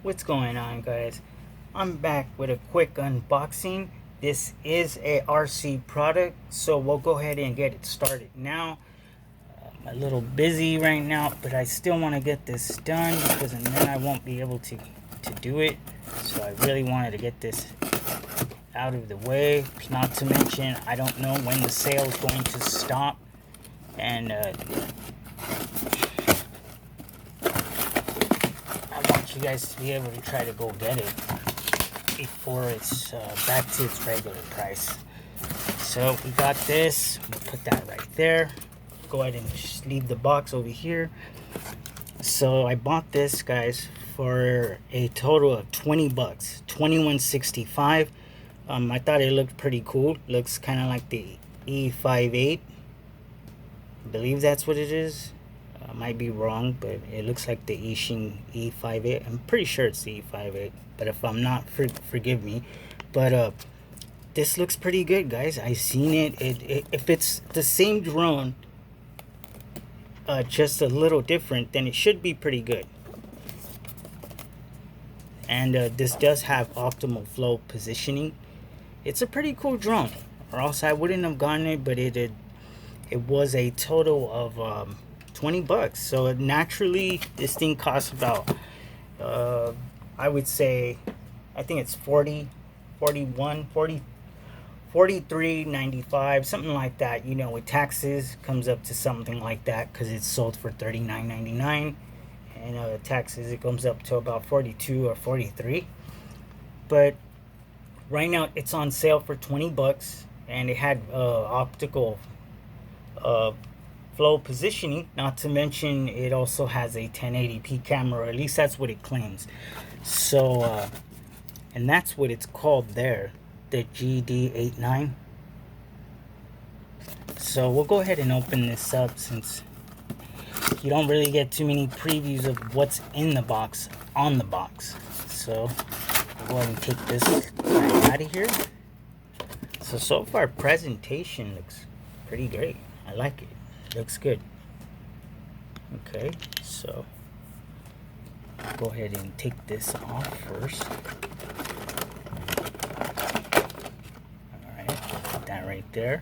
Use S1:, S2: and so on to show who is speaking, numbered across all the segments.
S1: What's going on, guys? I'm back with a quick unboxing. This is a RC product, so we'll go ahead and get it started now. I'm a little busy right now, but I still want to get this done because then I won't be able to do it. So I really wanted to get this out of the way. Not to mention, I don't know when the sale is going to stop, and I want you guys to be able to try to go get it before it's back to its regular price. So we got this. We'll put that right there. Go ahead and just leave the box over here. So I bought this, guys, for a total of 20 bucks, 21.65. I thought it looked pretty cool. Looks kind of like the E58. I believe that's what it is. Might be wrong, but it looks like the Ishin E58. I'm pretty sure it's the E58, but if I'm not, forgive me. But this looks pretty good, guys. I've seen it. If it's the same drone, just a little different, then it should be pretty good. And this does have optimal flow positioning. It's a pretty cool drone, or else I wouldn't have gotten it. But it was a total of 20 bucks. So naturally, this thing costs about I would say, I think it's 43.95, something like that. You know, with taxes comes up to something like that, because it's sold for $39.99, and taxes, it comes up to about 42 or 43. But right now it's on sale for 20 bucks, and it had optical flow positioning. Not to mention, it also has a 1080p camera, or at least that's what it claims. So and that's what it's called there, the GD89. So we'll go ahead and open this up, since you don't really get too many previews of what's in the box on the box. So we'll go ahead and take this out of here. So far, presentation looks pretty great. I like it. Looks good. Okay, so go ahead and take this off first. Alright, put that right there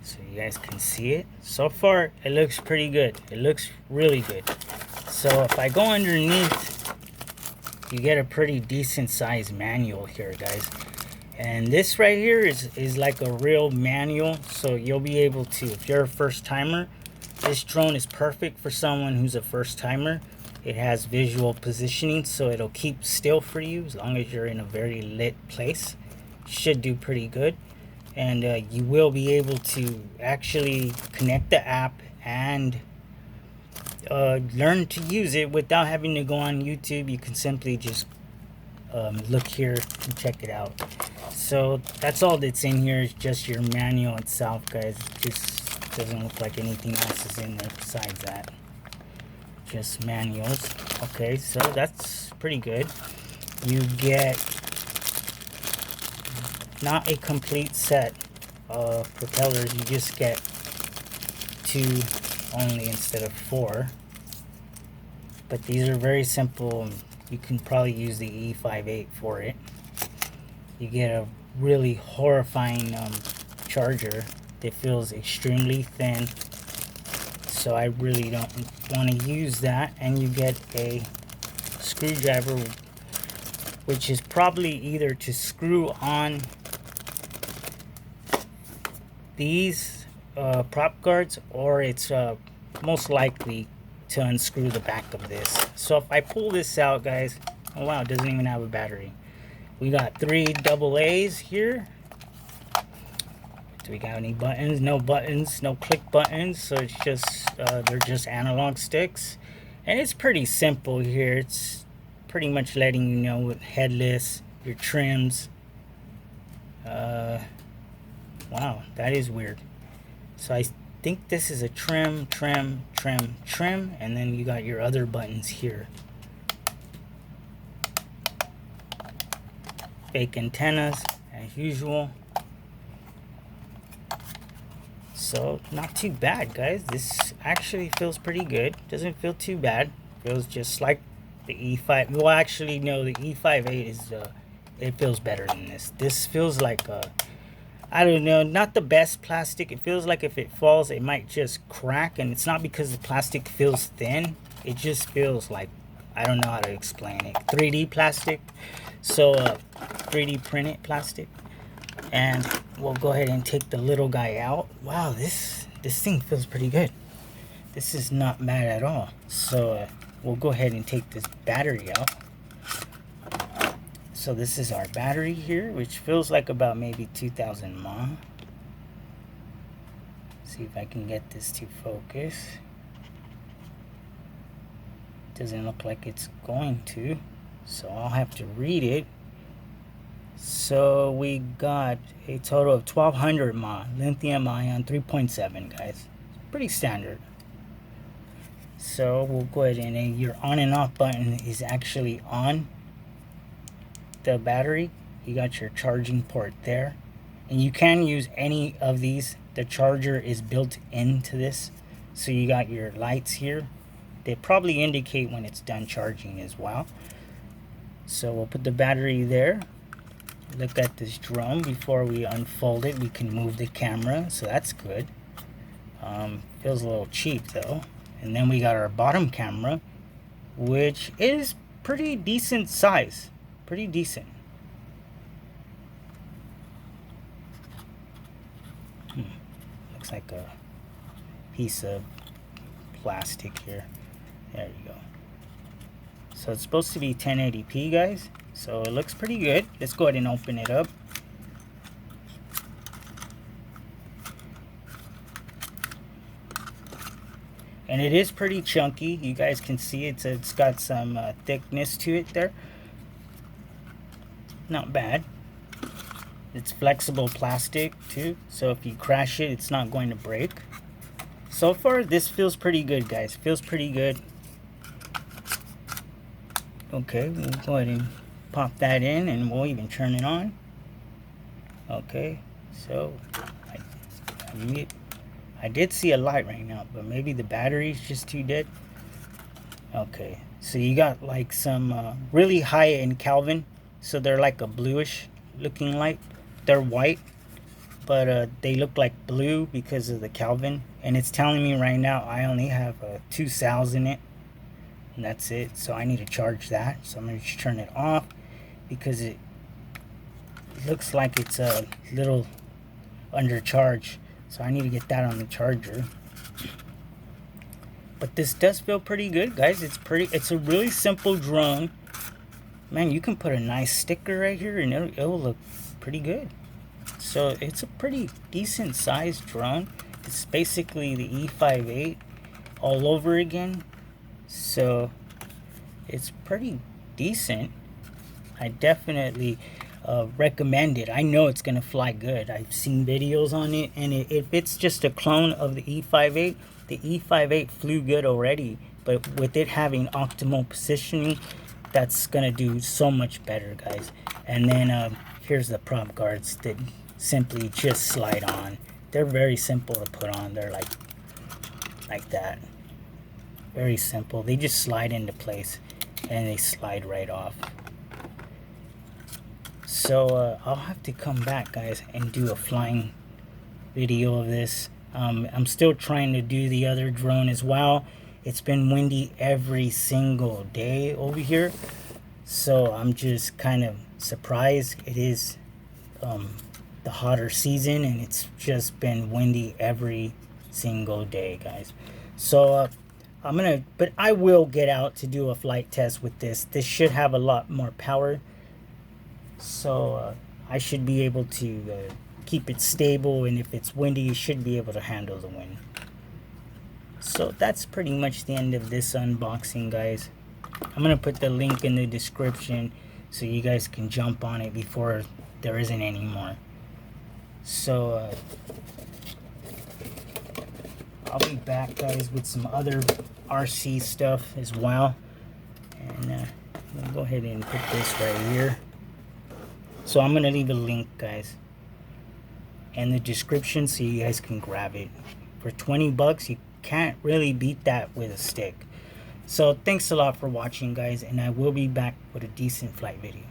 S1: so you guys can see it. So far, it looks pretty good. It looks really good. So if I go underneath, you get a pretty decent sized manual here, guys. And this right here is like a real manual, so you'll be able to, if you're a first timer, this drone is perfect for someone who's a first timer. It has visual positioning, so it'll keep still for you as long as you're in a very lit place. Should do pretty good. And you will be able to actually connect the app and learn to use it without having to go on YouTube. You can simply just look here and check it out. So that's all that's in here, is just your manual itself, guys. It just doesn't look like anything else is in there besides that. Just manuals. Okay, so that's pretty good. You get not a complete set of propellers. You just get 2 only instead of 4. But these are very simple. You can probably use the E58 for it. You get a really horrifying charger that feels extremely thin, so I really don't want to use that. And you get a screwdriver, which is probably either to screw on these prop guards, or it's most likely to unscrew the back of this. So if I pull this out, guys, oh wow, it doesn't even have a battery. We got 3 AA's here. Do we got any buttons? No buttons, no click buttons. So it's just they're just analog sticks, and it's pretty simple here. It's pretty much letting you know with headless, your trims. Wow, that is weird. So I think this is a trim, and then you got your other buttons here. Fake antennas as usual. So not too bad, guys. This actually feels pretty good. Doesn't feel too bad. Feels just like The E5, well, actually no, the E58 is it feels better than this. This feels like I don't know, not the best plastic. It feels like if it falls it might just crack, and it's not because the plastic feels thin. It just feels like, I don't know how to explain it, 3D plastic. So 3D printed plastic. And we'll go ahead and take the little guy out. Wow, this thing feels pretty good. This is not bad at all. So we'll go ahead and take this battery out. So this is our battery here, which feels like about maybe 2000 mAh. See if I can get this to focus. Doesn't look like it's going to, so I'll have to read it. So we got a total of 1200 mAh, lithium ion 3.7, guys. Pretty standard. So we'll go ahead and your on and off button is actually on the battery. You got your charging port there, and you can use any of these. The charger is built into this. So you got your lights here. They probably indicate when it's done charging as well. So we'll put the battery there. Look at this drone. Before we unfold it, we can move the camera, so that's good. Feels a little cheap though. And then we got our bottom camera, which is pretty decent size. Pretty decent. Looks like a piece of plastic here. There you go. So it's supposed to be 1080p, guys. So it looks pretty good. Let's go ahead and open it up. And it is pretty chunky. You guys can see it's got some thickness to it there. Not bad. It's flexible plastic too, so if you crash it, it's not going to break. So far, this feels pretty good, guys. Feels pretty good. Okay, we'll go ahead and pop that in, and we'll even turn it on. Okay, so I did see a light right now, but maybe the battery's just too dead. Okay, so you got like some really high in Kelvin, so they're like a bluish looking light. They're white, but they look like blue because of the Kelvin. And it's telling me right now I only have 2 cells in it, and that's it. So I need to charge that. So I'm going to turn it off because it looks like it's a little under charge. So I need to get that on the charger. But this does feel pretty good, guys. It's a really simple drone. Man, you can put a nice sticker right here and it'll look pretty good. So it's a pretty decent sized drone. It's basically the E58 all over again. So it's pretty decent. I definitely recommend it. I know it's gonna fly good. I've seen videos on it, and if it's just a clone of the E58, the E58 flew good already, but with it having optimal positioning, that's gonna do so much better, guys. And then here's the prop guards that simply just slide on. They're very simple to put on. They're like that. Very simple. They just slide into place and they slide right off. So I'll have to come back, guys, and do a flying video of this. I'm still trying to do the other drone as well. It's been windy every single day over here, so I'm just kind of surprised. It is the hotter season, and it's just been windy every single day, guys. So but I will get out to do a flight test with this. This should have a lot more power, so I should be able to keep it stable, and if it's windy, you should be able to handle the wind. So that's pretty much the end of this unboxing, guys. I'm gonna put the link in the description so you guys can jump on it before there isn't any more. So I'll be back, guys, with some other RC stuff as well. And we'll go ahead and put this right here. So I'm gonna leave a link, guys, in the description so you guys can grab it. For 20 bucks, you can't really beat that with a stick. So thanks a lot for watching, guys, and I will be back with a decent flight video.